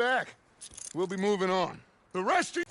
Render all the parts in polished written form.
back. We'll be moving on. The rest of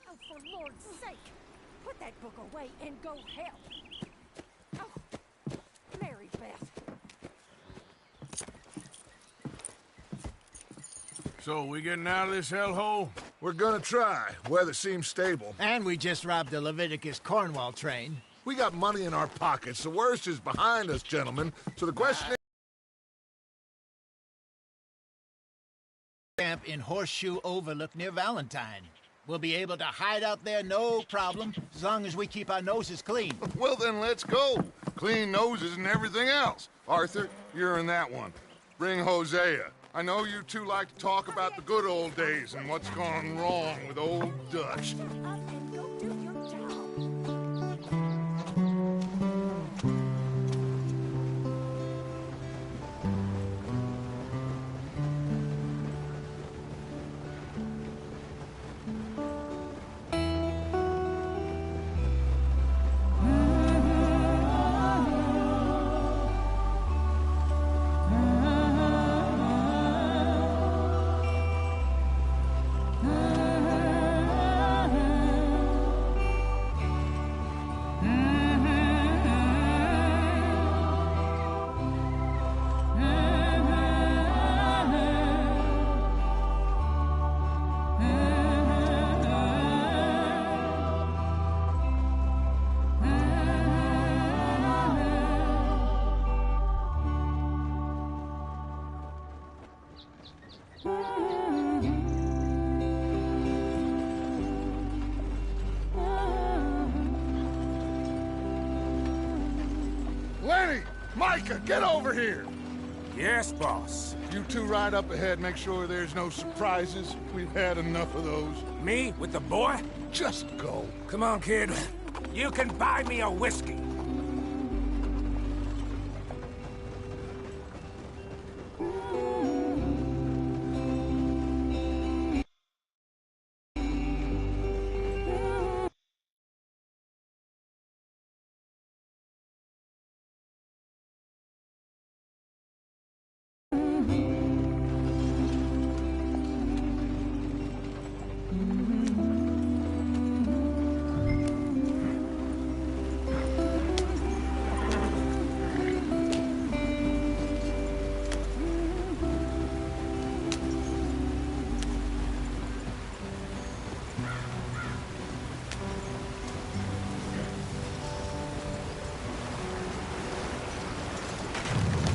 Oh, for Lord's sake! Put that book away and go help! Oh, Mary Beth. So, we getting out of this hellhole? We're gonna try. Weather seems stable. And we just robbed the Leviticus Cornwall train. We got money in our pockets. The worst is behind us, gentlemen. So the question is... Camp in Horseshoe Overlook near Valentine. We'll be able to hide out there no problem, as long as we keep our noses clean. Well, then let's go. Clean noses and everything else. Arthur, you're in that one. Bring Hosea. I know you two like to talk about the good old days and what's gone wrong with old Dutch. Shut up and go do your job. Lenny! Micah, get over here! Yes, boss. You two ride up ahead, make sure there's no surprises. We've had enough of those. Me with the boy? Just go. Come on, kid. You can buy me a whiskey.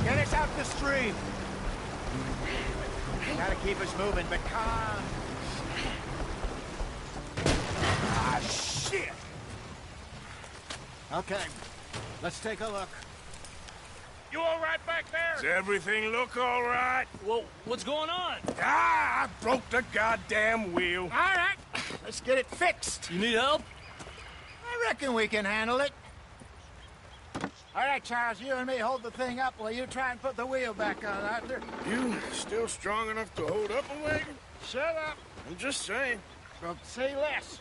Get us out the stream. Gotta keep us moving, but calm. Ah, shit! Okay, let's take a look. You all right back there? Does everything look all right? Well, what's going on? Ah, I broke the goddamn wheel. All right, let's get it fixed. You need help? I reckon we can handle it. All right, Charles, you and me hold the thing up while you try and put the wheel back on, Arthur. You still strong enough to hold up a wagon? Shut up. I'm just saying. Well, say less.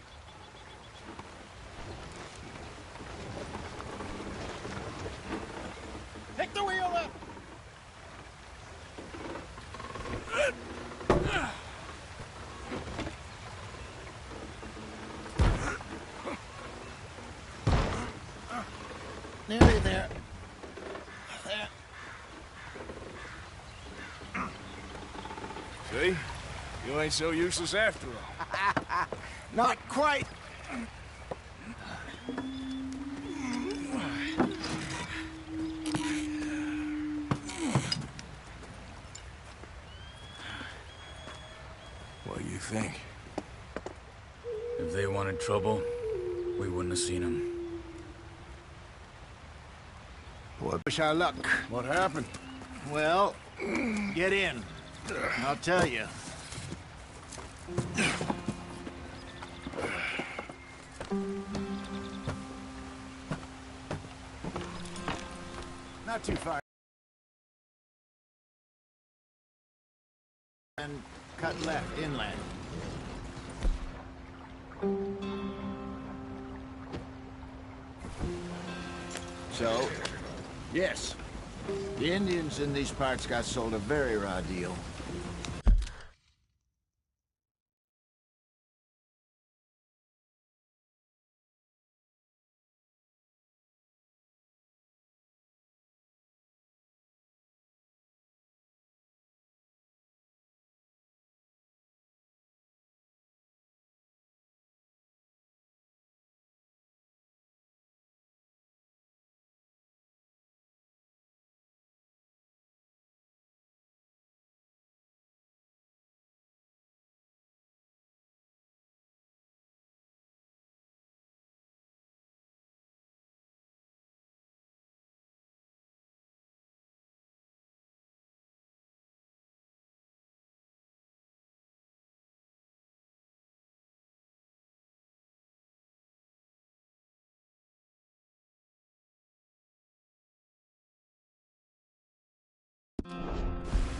Pick the wheel up. Nearly there. There. See? You ain't so useless after all. Not quite. What do you think? If they wanted trouble, we wouldn't have seen them. Boy, wish our luck. What happened? Well, get in. I'll tell you. Not too far. And cut left inland. So, yes, the Indians in these parts got sold a very raw deal.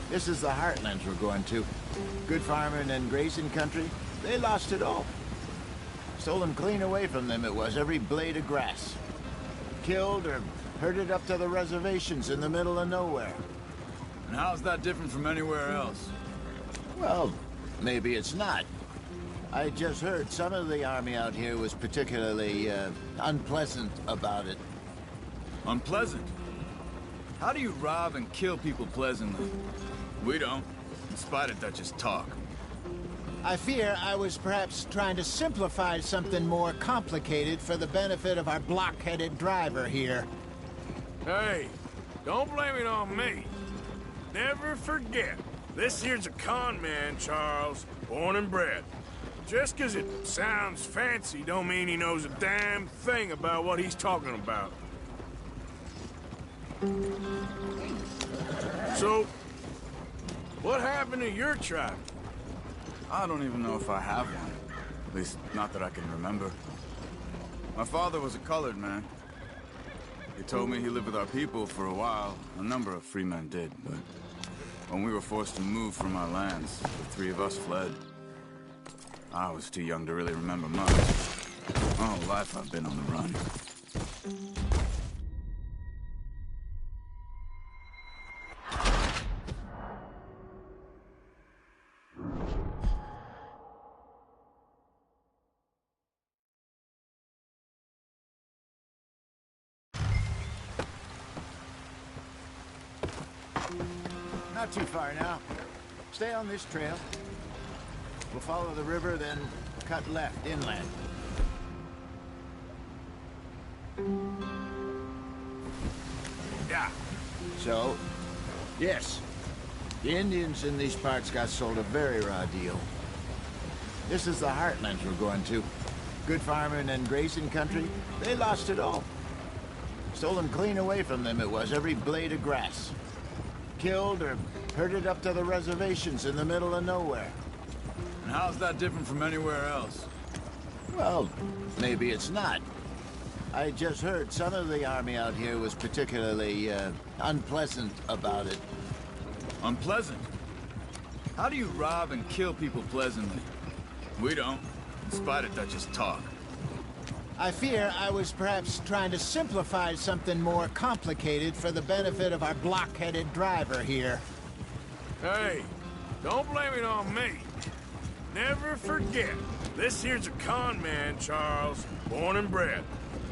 This is the heartlands we're going to. Good farming and grazing country. They lost it all. Stolen clean away from them it was, every blade of grass. Killed or herded up to the reservations in the middle of nowhere. And how's that different from anywhere else? Well, maybe it's not. I just heard some of the army out here was particularly, unpleasant about it. Unpleasant? How do you rob and kill people pleasantly? We don't, in spite of Dutch's talk. I fear I was perhaps trying to simplify something more complicated for the benefit of our block-headed driver here. Hey, don't blame it on me. Never forget, This here's a con man, Charles, born and bred. Just 'cause it sounds fancy don't mean he knows a damn thing about what he's talking about. So, what happened to your tribe? I don't even know if I have one. At least, not that I can remember. My father was a colored man. He told me he lived with our people for a while. A number of free men did, but when we were forced to move from our lands, the three of us fled. I was too young to really remember much. My whole life I've been on the run. Not too far now. Stay on this trail. We'll follow the river, then cut left inland. Yeah. So, yes, the Indians in these parts got sold a very raw deal. This is the heartlands we're going to. Good farming and grazing country, they lost it all. Stolen clean away from them it was, every blade of grass. Killed or herded up to the reservations in the middle of nowhere. And how's that different from anywhere else? Well, maybe it's not. I just heard some of the army out here was particularly, unpleasant about it. Unpleasant? How do you rob and kill people pleasantly? We don't, in spite of Dutch's talk. I fear I was perhaps trying to simplify something more complicated for the benefit of our block-headed driver here. Hey, don't blame it on me. Never forget, this here's a con man, Charles, born and bred.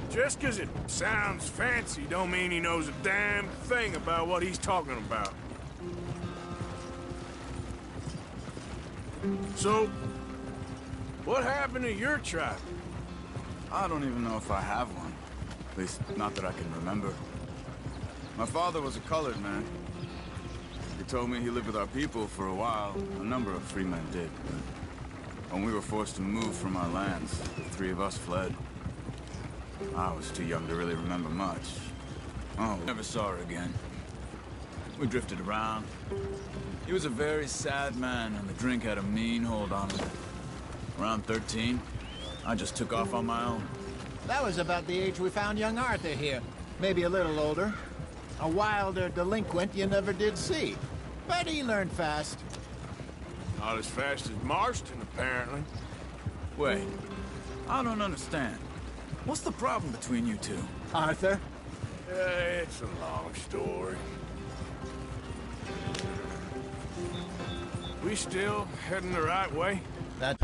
Just 'cause it sounds fancy don't mean he knows a damn thing about what he's talking about. So, what happened to your tribe? I don't even know if I have one. At least, not that I can remember. My father was a colored man. He told me he lived with our people for a while. A number of free men did, but when we were forced to move from our lands, the three of us fled. I was too young to really remember much. Oh, never saw her again. We drifted around. He was a very sad man, and the drink had a mean hold on him. Around 13, I just took off on my own. That was about the age we found young Arthur here. Maybe a little older. A wilder delinquent you never did see. But he learned fast. Not as fast as Marston, apparently. Wait, I don't understand. What's the problem between you two? Arthur? It's a long story. We still heading the right way? That...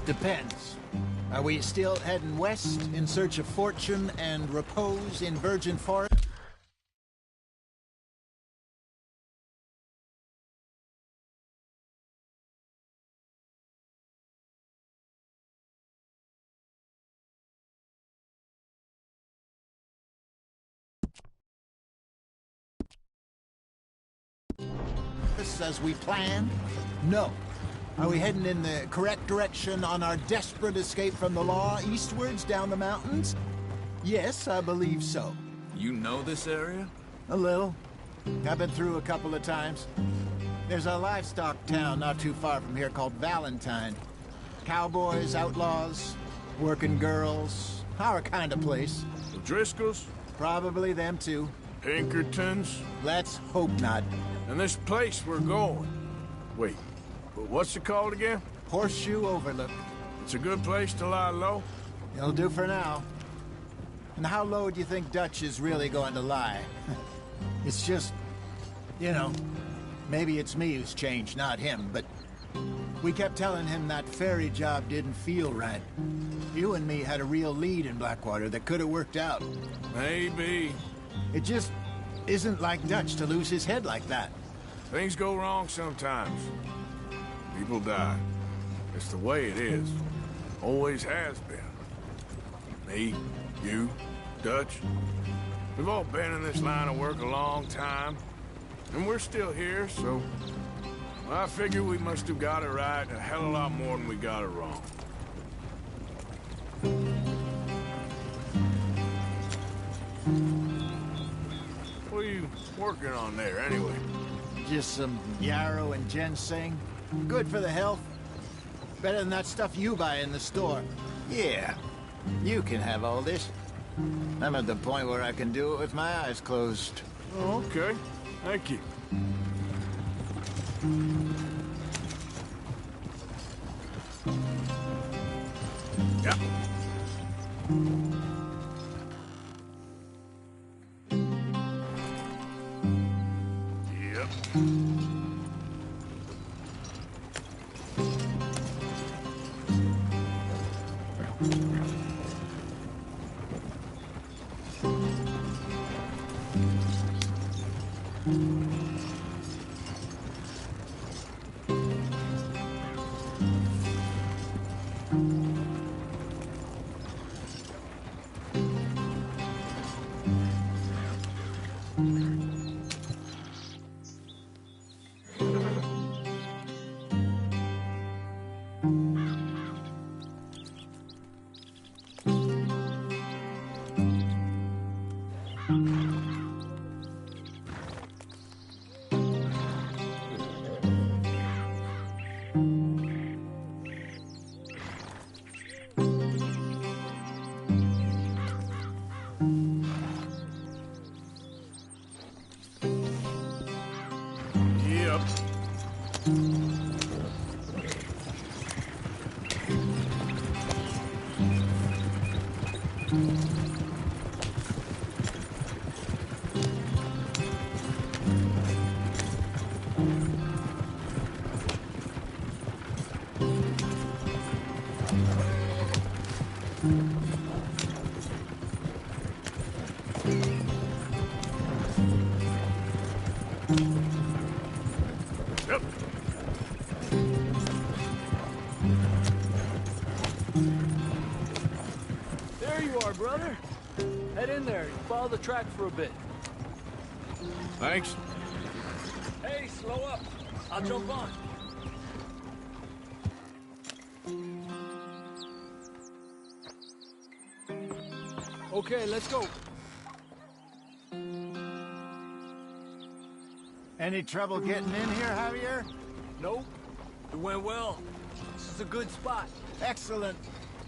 Depends. Are we still heading west in search of fortune and repose in virgin forest? As we planned? No. Are we heading in the correct direction on our desperate escape from the law eastwards down the mountains? Yes, I believe so. You know this area? A little. I've been through a couple of times. There's a livestock town not too far from here called Valentine. Cowboys, outlaws, working girls, our kind of place. The Driscolls? Probably them too. Pinkertons? Let's hope not. And this place we're going. Wait, but what's it called again? Horseshoe Overlook. It's a good place to lie low? It'll do for now. And how low do you think Dutch is really going to lie? It's just, you know, maybe it's me who's changed, not him, but we kept telling him that ferry job didn't feel right. You and me had a real lead in Blackwater that could have worked out. Maybe. It just isn't like Dutch to lose his head like that. Things go wrong sometimes. People die. It's the way it is. Always has been. Me, you, Dutch. We've all been in this line of work a long time. And we're still here, so... I figure we must have got it right a hell of a lot more than we got it wrong. What are you working on there, anyway? Just some yarrow and ginseng. Good for the health. Better than that stuff you buy in the store. Yeah, you can have all this. I'm at the point where I can do it with my eyes closed. Oh, okay. Thank you. Yeah. Yep. There you are, brother. Head in there and follow the track for a bit. Thanks. Hey, slow up. I'll jump on. Okay, let's go. Any trouble getting in here, Javier? Nope. It went well. This is a good spot. Excellent.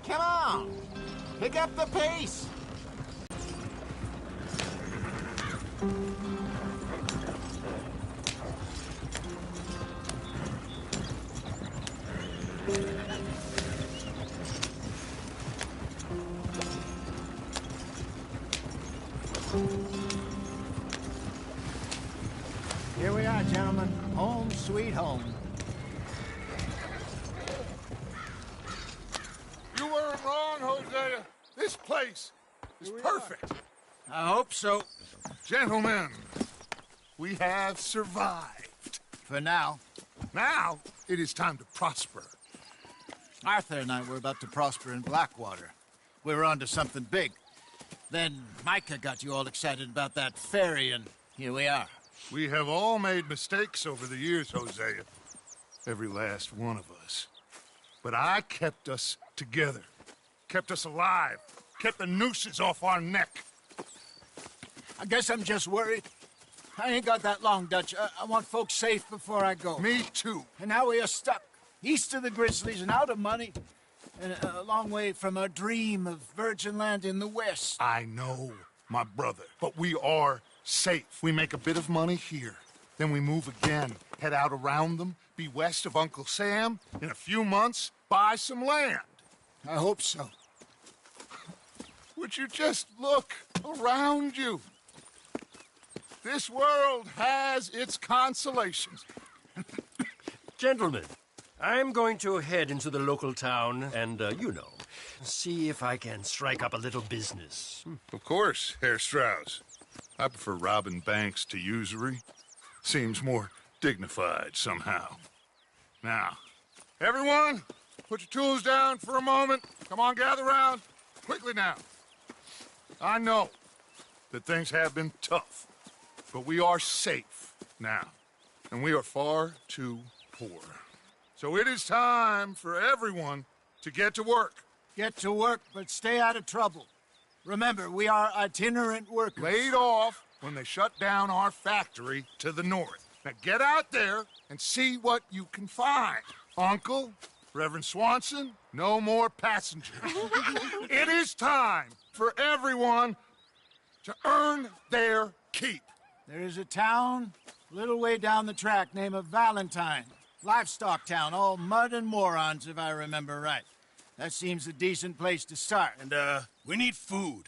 Come on! Pick up the pace! Here we are, gentlemen. Home sweet home. place is perfect. I hope so. Gentlemen, we have survived. For now. Now, it is time to prosper. Arthur and I were about to prosper in Blackwater. We were onto something big. Then Micah got you all excited about that ferry, and here we are. We have all made mistakes over the years, Hosea. Every last one of us. But I kept us together. Kept us alive. Kept the nooses off our neck. I guess I'm just worried. I ain't got that long, Dutch. I want folks safe before I go. Me too. And now we are stuck. East of the Grizzlies and out of money. And a long way from our dream of virgin land in the west. I know, my brother. But we are safe. We make a bit of money here. Then we move again. Head out around them. Be west of Uncle Sam. In a few months, buy some land. I hope so. Would you just look around you? This world has its consolations. Gentlemen, I'm going to head into the local town and, see if I can strike up a little business. Of course, Herr Strauss. I prefer robbing banks to usury. Seems more dignified somehow. Now, everyone, put your tools down for a moment. Come on, gather round. Quickly now. I know that things have been tough, but we are safe now, and we are far too poor. So it is time for everyone to get to work. Get to work, but stay out of trouble. Remember, we are itinerant workers. Laid off when they shut down our factory to the north. Now get out there and see what you can find. Uncle, Reverend Swanson, no more passengers. It is time for everyone to earn their keep. There is a town a little way down the track named Valentine. Livestock town, all mud and morons, if I remember right. That seems a decent place to start. And, we need food.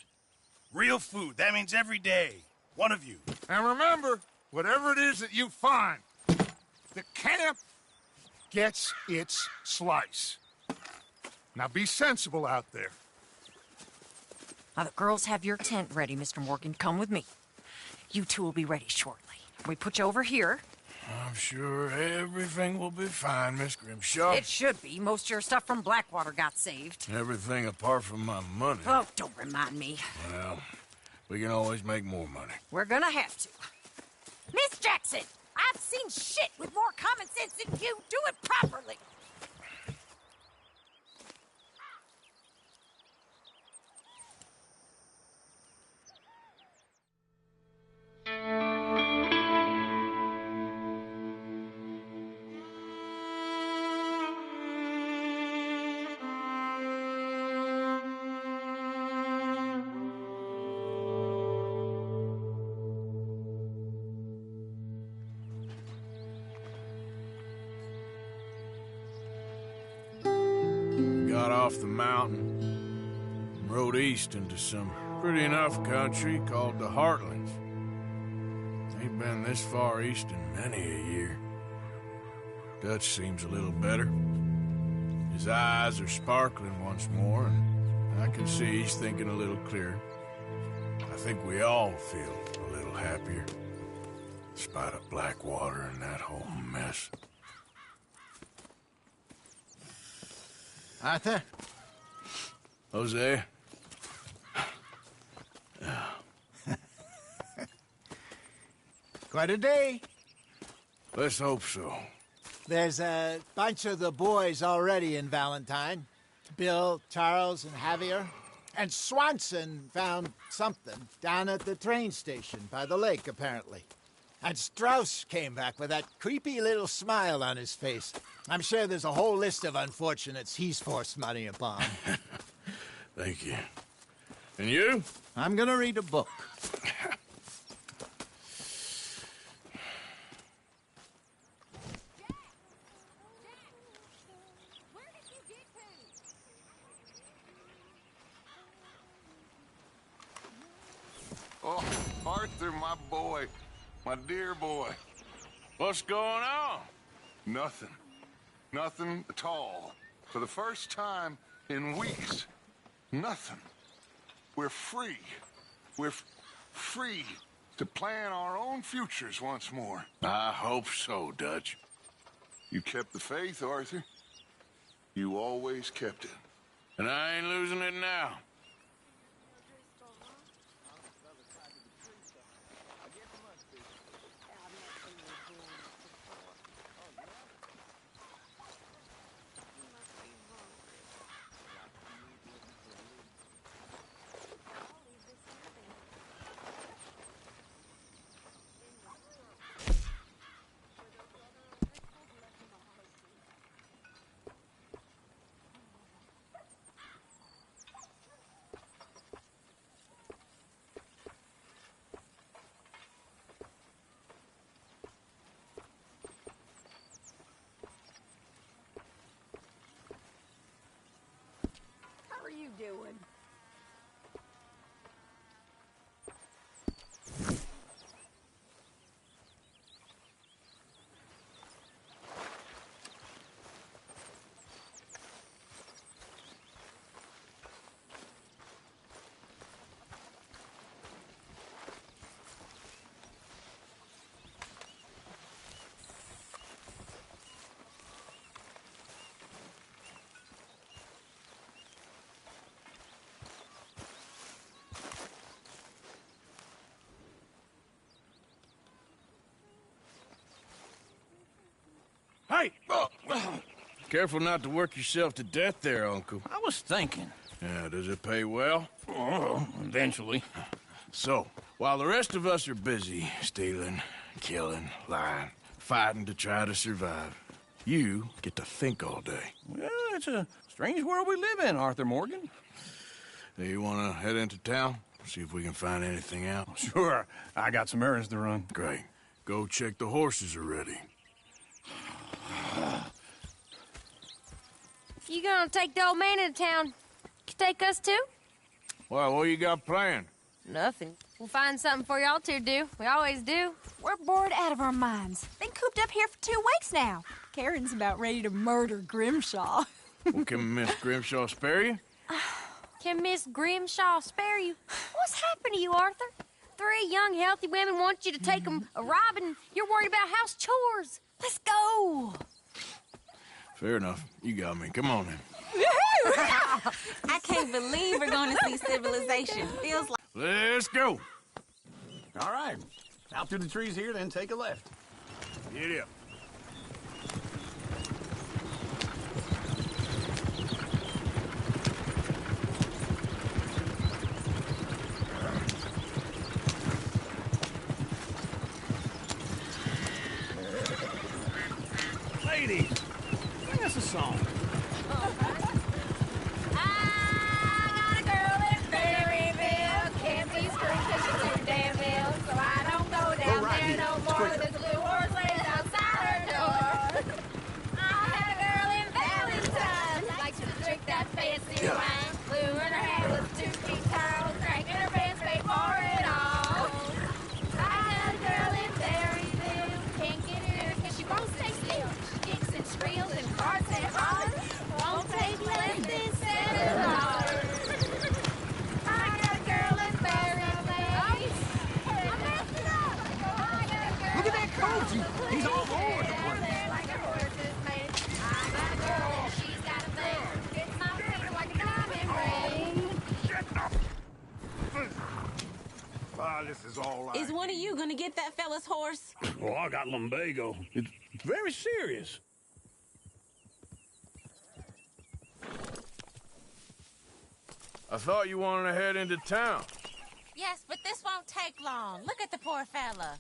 Real food. That means every day. One of you. And remember, whatever it is that you find, the camp gets its slice. Now be sensible out there. Now, the girls have your tent ready, Mr. Morgan. Come with me. You two will be ready shortly. We put you over here. I'm sure everything will be fine, Miss Grimshaw. It should be. Most of your stuff from Blackwater got saved. Everything apart from my money. Oh, don't remind me. Well, we can always make more money. We're gonna have to. Miss Jackson, I've seen shit with more common sense than you. Do it properly. Got off the mountain and rode east into some pretty enough country called the Heartlands. Ain't been this far east in many a year. Dutch seems a little better. His eyes are sparkling once more, and I can see he's thinking a little clearer. I think we all feel a little happier, in spite of Blackwater and that whole mess. Arthur? Jose? Quite a day. Let's hope so. There's a bunch of the boys already in Valentine. Bill, Charles, and Javier. And Swanson found something down at the train station by the lake, apparently. And Strauss came back with that creepy little smile on his face. I'm sure there's a whole list of unfortunates he's forced money upon. Thank you. And you? I'm gonna read a book. Oh, Arthur, my boy. My dear boy. What's going on? Nothing. Nothing at all. For the first time in weeks. Nothing. we're free. We're free to plan our own futures once more. I hope so, Dutch. You kept the faith, Arthur. You always kept it. And I ain't losing it now. How are you doing? Hey! Careful not to work yourself to death there, Uncle. I was thinking. Yeah, does it pay well? Oh, eventually. So, while the rest of us are busy stealing, killing, lying, fighting to try to survive, you get to think all day. Well, it's a strange world we live in, Arthur Morgan. Hey, you want to head into town? See if we can find anything out? Sure. I got some errands to run. Great. Go check the horses are ready. You gonna take the old man into town? Can take us too? Well, what you got planned? Nothing. We'll find something for y'all to do. We always do. We're bored out of our minds. Been cooped up here for 2 weeks now. Karen's about ready to murder Grimshaw. Well, can Miss Grimshaw spare you? Can Miss Grimshaw spare you? What's happened to you, Arthur? 3 young, healthy women want you to take them a robbing. You're worried about house chores. Let's go. Fair enough. You got me. Come on, then. I can't believe we're going to see civilization. Feels like... Let's go. All right. Out through the trees here, then take a left. Get up. Ladies, sing us a song. He's all over the place. This is all right. Is one of you gonna get that fella's horse? Well, I got lumbago. It's very serious. I thought you wanted to head into town. Yes, but this won't take long. Look at the poor fella.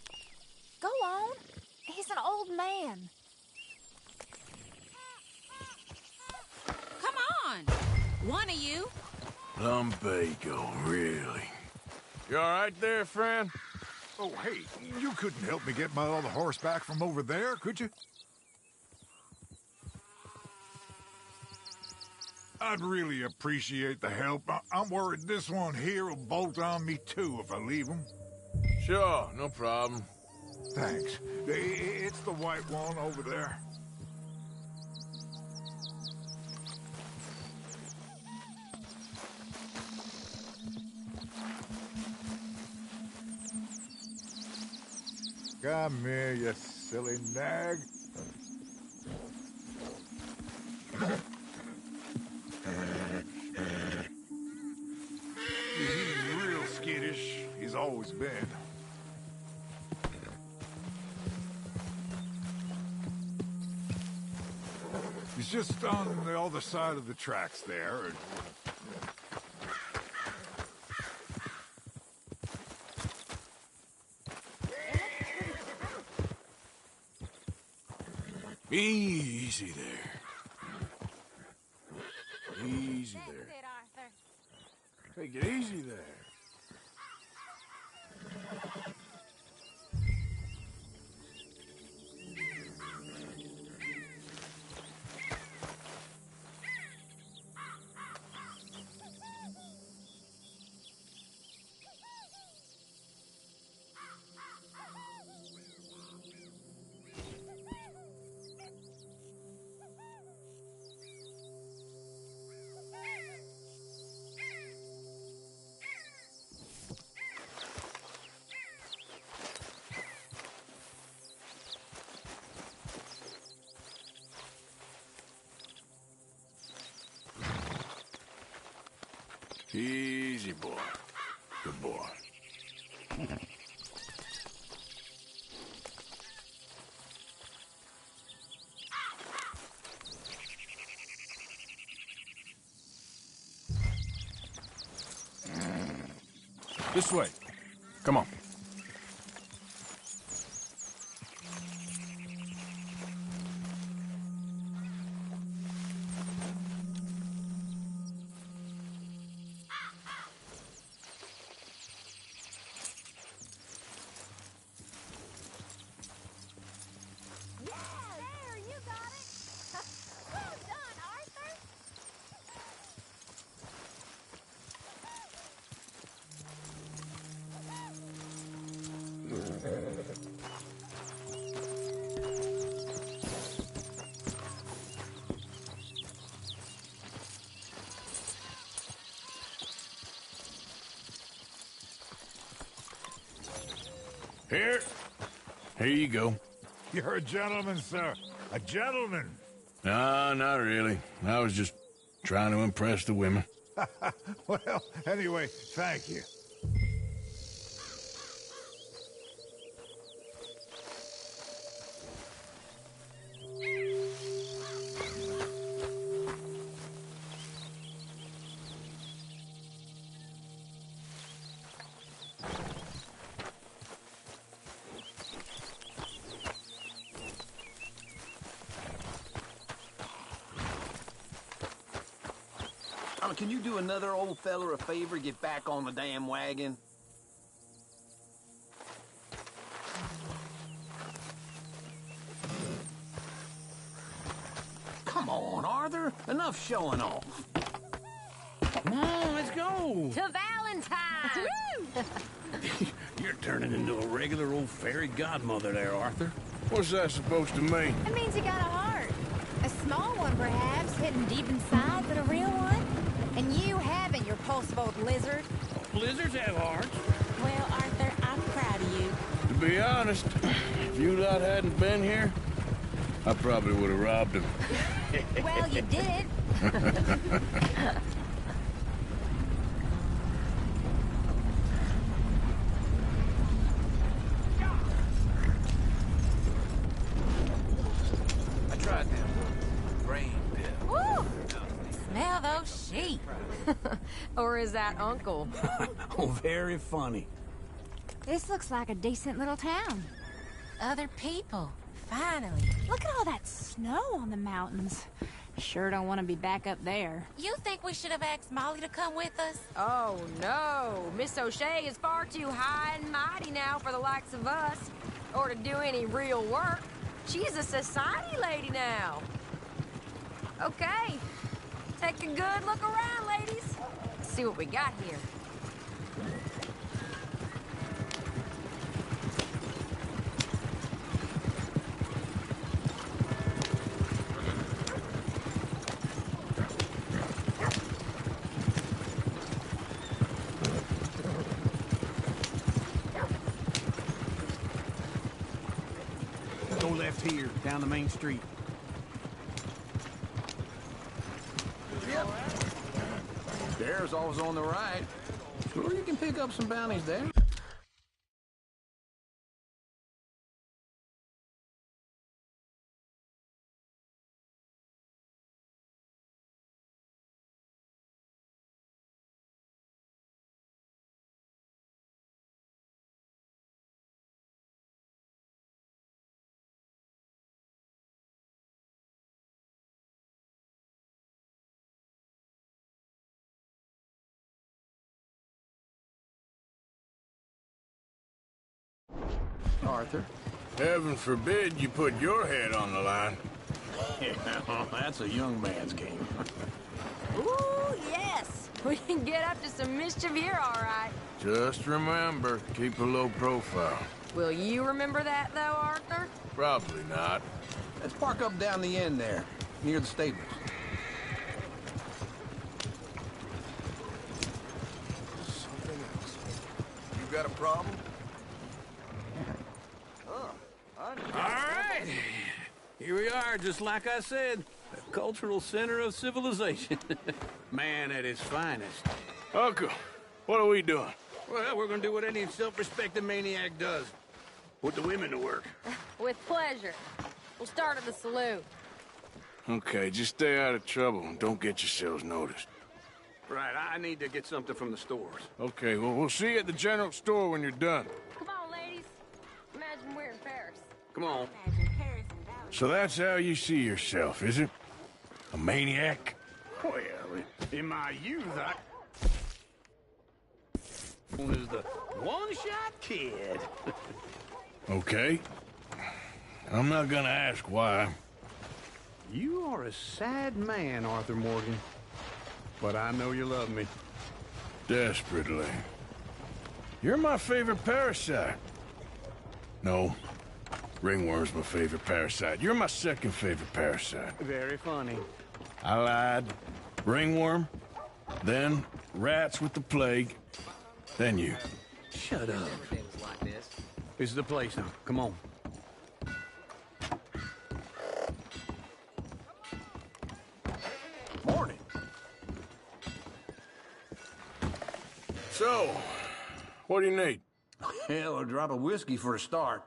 Go on. He's an old man. Come on. One of you. Lumbago, really? You all right there, friend? Oh, hey, you couldn't help me get my other horse back from over there, could you? I'd really appreciate the help. I'm worried this one here will bolt on me, too, if I leave him. Sure, no problem. Thanks. It's the white one over there. Come here, you silly nag. He's real skittish. He's always been. He's just on the other side of the tracks there. Easy there. Easy there. That's it, Arthur. Take it easy there. Easy, boy. Good boy. This way. Come on. There, you got it. Well done, Arthur. Here. Here you go. You're a gentleman, sir. A gentleman. No, not really. I was just trying to impress the women. Well, anyway, thank you. Can you do another old feller a favor? Get back on the damn wagon? Come on, Arthur. Enough showing off. Come on, let's go. To Valentine! You're turning into a regular old fairy godmother there, Arthur. What's that supposed to mean? It means you got a heart. A small one, perhaps, hidden deep inside, but a real one. And you haven't, you repulsive old lizard. Lizards have hearts. Well, Arthur, I'm proud of you. To be honest, if you lot hadn't been here, I probably would have robbed him. Well, you did. I tried them. Brain pill. Woo! Smell those sheep. Or is that Uncle? Oh, very funny. This looks like a decent little town. Other people. Finally. Look at all that snow on the mountains. Sure don't want to be back up there. You think we should have asked Molly to come with us? Oh, no. Miss O'Shea is far too high and mighty now for the likes of us. Or to do any real work. She's a society lady now. Okay. Take a good look around, ladies. See what we got here. left here, down the main street. Yep. There's always on the right. Sure, you can pick up some bounties there. Arthur. Heaven forbid you put your head on the line. Yeah, that's a young man's game. Ooh, yes! We can get up to some mischief here, all right. Just remember, keep a low profile. Will you remember that, though, Arthur? Probably not. Let's park up down the end there, near the stables. Something else. You got a problem? All right. Here we are, just like I said. The cultural center of civilization. Man at his finest. Uncle, what are we doing? Well, we're gonna do what any self-respecting maniac does. Put the women to work. With pleasure. We'll start at the saloon. Okay, just stay out of trouble and don't get yourselves noticed. Right, I need to get something from the stores. Okay, well, we'll see you at the general store when you're done. Come on, ladies. Imagine we're in Paris. Come on. So that's how you see yourself, is it? A maniac? Well, in my youth, I... Known as the one-shot kid. Okay. I'm not gonna ask why. You are a sad man, Arthur Morgan. But I know you love me. Desperately. You're my favorite parasite. No. Ringworm's my favorite parasite. You're my second favorite parasite. Very funny. I lied. Ringworm, then rats with the plague, then you. Shut up. This is the place now. Come on. Morning. So, what do you need? Hell, a drop of whiskey for a start.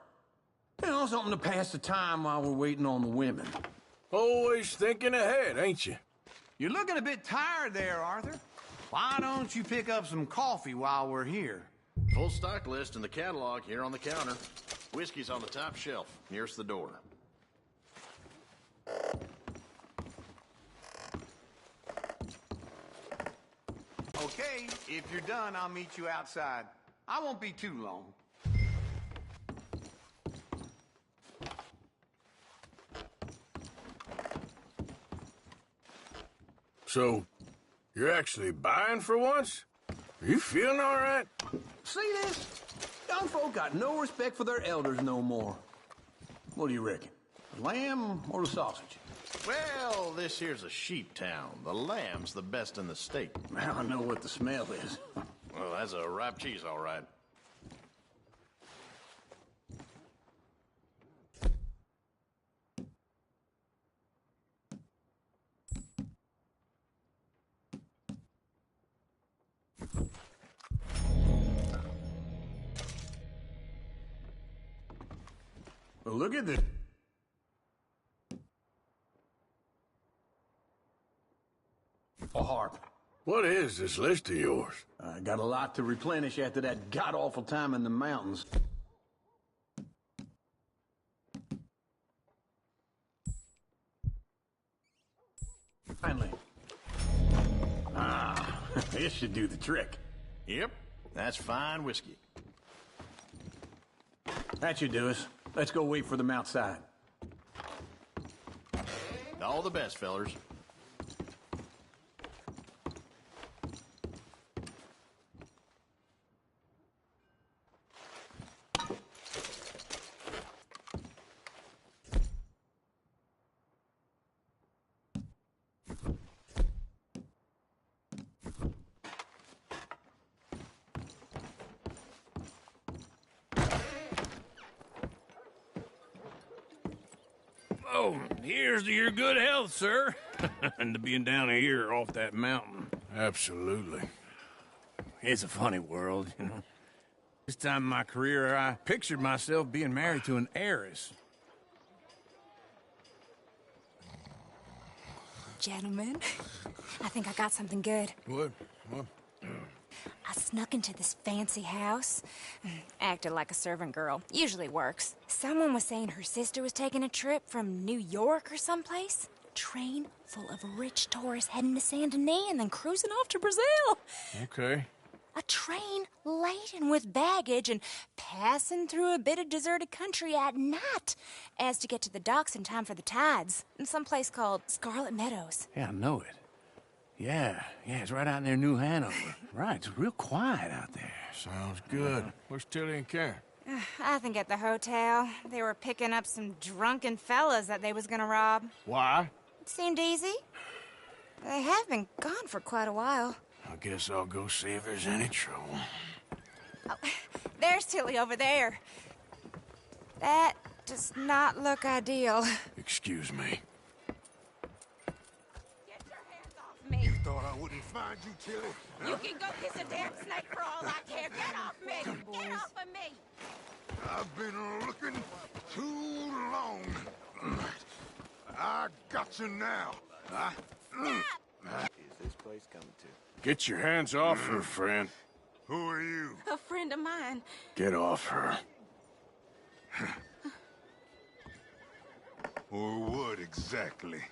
You know, something to pass the time while we're waiting on the women. Always thinking ahead, ain't you? You're looking a bit tired there, Arthur. Why don't you pick up some coffee while we're here? Full stock list in the catalog here on the counter. Whiskey's on the top shelf, nearest the door. Okay, if you're done, I'll meet you outside. I won't be too long. So, you're actually buying for once? Are you feeling all right? See this? Young folk got no respect for their elders no more. What do you reckon? The lamb or the sausage? Well, this here's a sheep town. The lamb's the best in the state. I know what the smell is. Well, that's a ripe cheese, all right. Well, look at this. A harp. What is this list of yours? I got a lot to replenish after that god-awful time in the mountains. Finally. Ah, this should do the trick. Yep, that's fine whiskey. That should do us. Let's go wait for them outside. All the best, fellers. So, here's to your good health, sir. And to being down here off that mountain. Absolutely. It's a funny world, you know. This time in my career, I pictured myself being married to an heiress. Gentlemen, I think I got something good. What? I snuck into this fancy house, acted like a servant girl. Usually works. Someone was saying her sister was taking a trip from New York or someplace. Train full of rich tourists heading to Saint Denis and then cruising off to Brazil. Okay. A train laden with baggage and passing through a bit of deserted country at night as to get to the docks in time for the tides in some place called Scarlet Meadows. Yeah, I know it. Yeah, it's right out near New Hanover. Right, it's real quiet out there. Sounds good. Where's Tilly and Karen? I think at the hotel. They were picking up some drunken fellas that they was gonna rob. Why? It seemed easy. They have been gone for quite a while. I guess I'll go see if there's any trouble. Oh, there's Tilly over there. That does not look ideal. Excuse me. Me. Thought I wouldn't find you, Tilly? You can go kiss a damn snake for all I care. Get off me! Get off of me! I've been looking too long. I got you now. Is this place coming to? Get your hands off her, friend. Who are you? A friend of mine. Get off her. Or what exactly?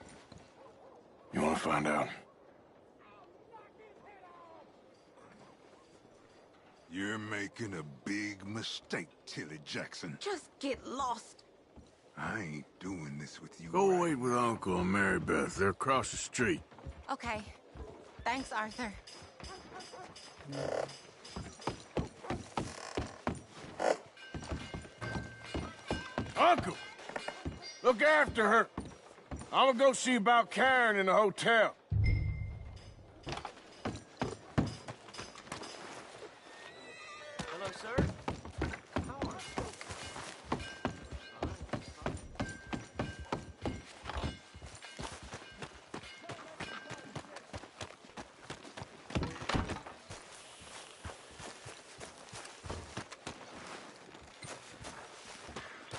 You want to find out? You're making a big mistake, Tilly Jackson. Just get lost. I ain't doing this with you. Go wait with Uncle and Mary Beth. They're across the street. Okay. Thanks, Arthur. Uncle! Look after her. I'm gonna go see about Karen in the hotel. Hello, sir.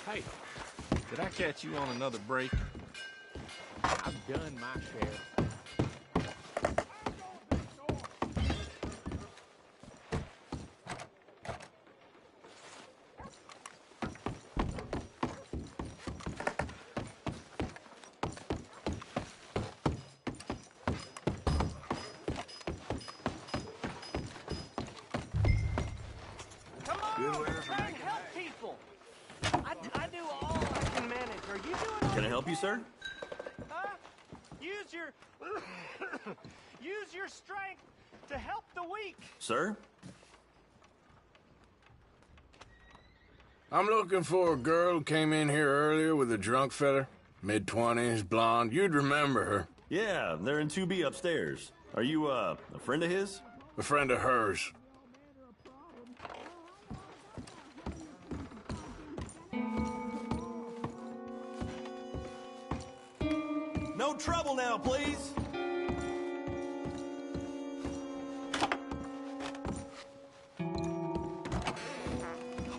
Hey, did I catch you on another break? I've done my share. Come on, try and help people. I do all I can manage. Are you doing all Can I help you, sir? Huh? Use your strength to help the weak. Sir? I'm looking for a girl who came in here earlier with a drunk fella. Mid-20s, blonde. You'd remember her. Yeah, they're in 2B upstairs. Are you, a friend of his? A friend of hers. No trouble now, please.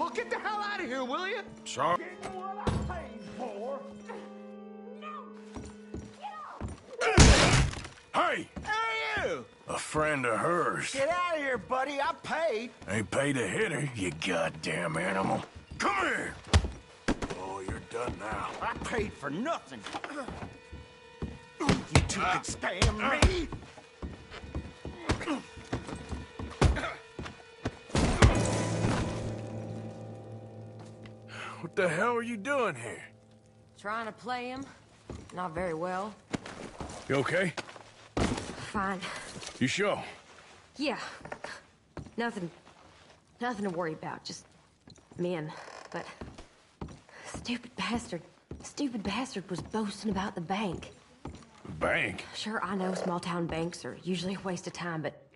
Oh, get the hell out of here, will you? Sorry. Get what I paid for. Hey! Who are you? A friend of hers. Get out of here, buddy. I paid. Ain't paid to hit her, you goddamn animal. Come here! Oh, you're done now. I paid for nothing. You two can stand me. What the hell are you doing here? Trying to play him. Not very well. You okay? Fine. You sure? Yeah. Nothing to worry about. Just men. But stupid bastard was boasting about the bank. The bank? Sure, I know small town banks are usually a waste of time, but